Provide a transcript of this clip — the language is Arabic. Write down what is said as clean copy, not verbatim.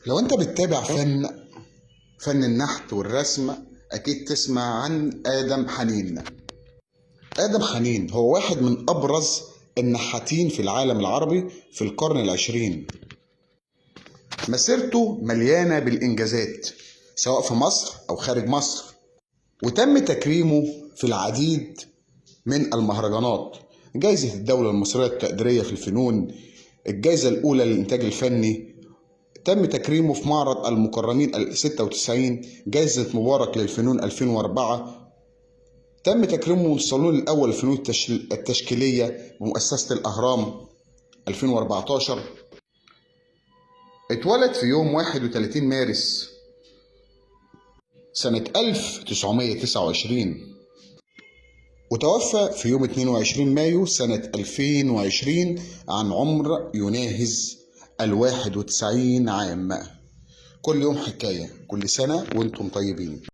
لو انت بتتابع فن النحت والرسم، اكيد تسمع عن آدم حنين. آدم حنين هو واحد من ابرز النحاتين في العالم العربي في القرن العشرين. مسيرته مليانة بالانجازات سواء في مصر او خارج مصر، وتم تكريمه في العديد من المهرجانات: جائزة الدولة المصرية التقديرية في الفنون، الجائزة الأولى للإنتاج الفني. تم تكريمه في معرض المكرمين 96، جائزة مبارك للفنون 2004. تم تكريمه من الصالون الأول للفنون التشكيلية بمؤسسة الأهرام 2014. اتولد في يوم 31 مارس سنة 1929، وتوفى في يوم 22 مايو سنة 2020 عن عمر يناهز 91 عام. كل يوم حكاية، كل سنة وانتم طيبين.